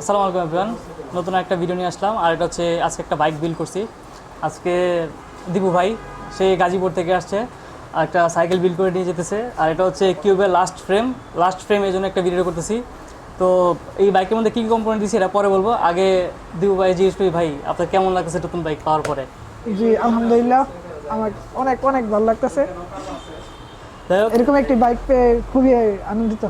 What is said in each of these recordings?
আসসালামু আলাইকুম এভরিওয়ান, নতুন একটা ভিডিও নিয়ে আসলাম। আর এটা হচ্ছে আজকে একটা বাইক বিল্ড করছি। আজকে দীপু ভাই সে গাজীপুর থেকে আসছে, আর একটা সাইকেল বিল্ড করে নিয়ে যেতেছে। আর এটা হচ্ছে কিউবের লাস্ট ফ্রেম এই জন্য একটা ভিডিও করতেছি। তো এই বাইকের মধ্যে কী কী কম্পোনেন্ট দিচ্ছি এটা পরে বলবো। আগে দীপু ভাই জিজ্ঞেস করি, ভাই আপনার কেমন লাগতেছে নতুন বাইক পাওয়ার পরে? জি আলহামদুলিল্লাহ, আমার অনেক অনেক ভালো লাগতেছে। যাই হোক, এরকম একটি বাইক পেয়ে খুবই আনন্দিত।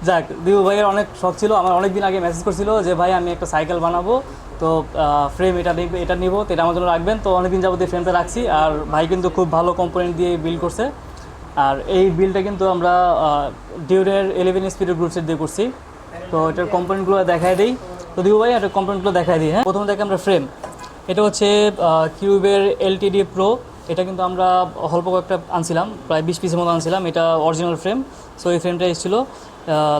যাক, দীপু ভাইয়ের অনেক শখ ছিল। আমার অনেক দিন আগে মেসেজ করছিল যে ভাই আমি একটা সাইকেল বানাবো, তো ফ্রেম এটা নিব, তো এটা আমার জন্য রাখবেন। তো অনেকদিন যাবত এই ফ্রেমটা রাখছি। আর ভাই কিন্তু খুব ভালো কম্পোনেন্ট দিয়ে বিল্ড করছে। আর এই বিল্ডটা কিন্তু আমরা ডিউরের 11 স্পিডের গ্রুপ সেট দিয়ে করছি। তো এটার কম্পোনেন্টগুলো দেখায় দিই। তো দীপু ভাই এটার কম্পোনেন্টগুলো দেখায় দিই। হ্যাঁ, প্রথমে দেখে আমরা ফ্রেম। এটা হচ্ছে কিউবের এলটিডি প্রো। এটা কিন্তু আমরা অল্প কয়েকটা আনছিলাম, প্রায় 20 পিসের মতো আনছিলাম। এটা অরিজিনাল ফ্রেম। সো এই ফ্রেমটা এসেছিলো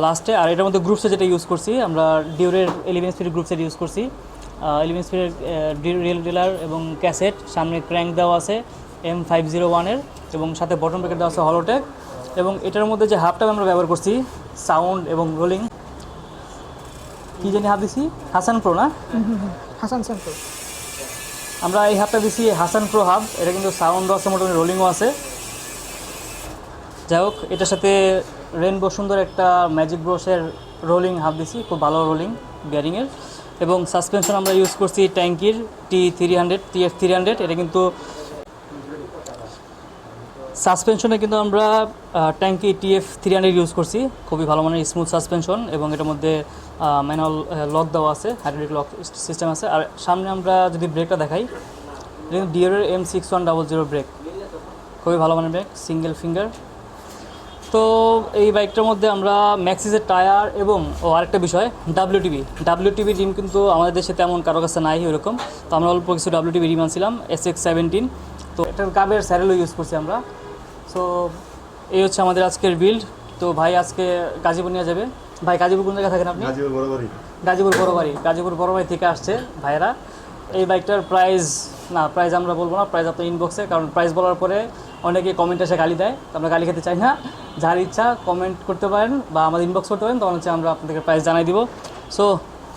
লাস্টে। আর এটার মধ্যে গ্রুপ সেট যেটা ইউজ করছি আমরা ডিউরের 11 স্পিডের গ্রুপ সেট ইউজ করছি। 11 স্পিডের রিয়েল ডিলার এবং ক্যাসেট, সামনে ক্র্যাঙ্ক দেওয়া আছে M501-এর, এবং সাথে বটন ব্রেকেট দেওয়া আছে হলোটেক। এবং এটার মধ্যে যে হাফটা আমরা ব্যবহার করছি সাউন্ড এবং রোলিং, কী জানি হাফ দিছি, হাসান প্রো না? হাসান সেন্টার। আমরা এই হাবটা দিছি হাসান প্রো হাব। এটা কিন্তু সাউন্ডও আছে, মোটামুটি রোলিংও আছে। যাই হোক, এটার সাথে রেনবো সুন্দর একটা ম্যাজিক ব্রোশের রোলিং হাব দিছি, খুব ভালো রোলিং বিয়ারিংয়ের। এবং সাসপেনশন আমরা ইউজ করছি ট্যাঙ্কির TF300। এটা কিন্তু সাসপেনশনে কিন্তু আমরা ট্যাঙ্কি TF300 ইউজ করছি, খুবই ভালো মানের স্মুথ সাসপেনশন। এবং এটার মধ্যে ম্যানুয়াল লক দেওয়া আছে, হাইড্রোলিক লক সিস্টেম আছে। আর সামনে আমরা যদি ব্রেকটা দেখাই, এটা কিন্তু ডিওরের M6100 ব্রেক, খুবই ভালো মানের ব্রেক, সিঙ্গেল ফিঙ্গার। তো এই বাইকটার মধ্যে আমরা ম্যাক্সিসের টায়ার এবং আরেকটা বিষয় WTB রিম কিন্তু আমাদের দেশে তেমন কারো কাছে নাই ওইরকম। তো আমরা অল্প কিছু WTB রিম আনছিলাম SX17। তো এটার কাবের স্যারেলও ইউজ করছি আমরা। সো এই হচ্ছে আমাদের আজকের বিল্ড। তো ভাই আজকে গাজীপুর নিয়ে যাবে। ভাই গাজীপুর কোন জায়গায় থাকেন আপনি? গাজীপুর বড়বাড়ি থেকে আসছে ভাইয়েরা। এই বাইকটার প্রাইস আমরা বলবো না, প্রাইস আপনার ইনবক্সে, কারণ প্রাইস বলার পরে অনেকে কমেন্টে এসে গালি দেয়। তো আমরা গালি খেতে চাই না। যার ইচ্ছা কমেন্ট করতে পারেন বা আমাদের ইনবক্স করতে পারেন, তখন হচ্ছে আমরা আপনাদেরকে প্রাইস জানাই দিব। সো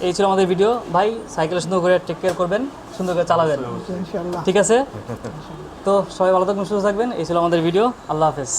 এই ছিল আমাদের ভিডিও। ভাই সাইকেল সুন্দর করে টেক কেয়ার করবেন, সুন্দর করে চালাবেন, ইনশাআল্লাহ। ঠিক আছে? তো সবাই ভালো থাকবেন, সুস্থ থাকবেন। এই ছিল আমাদের ভিডিও। আল্লাহ হাফেজ।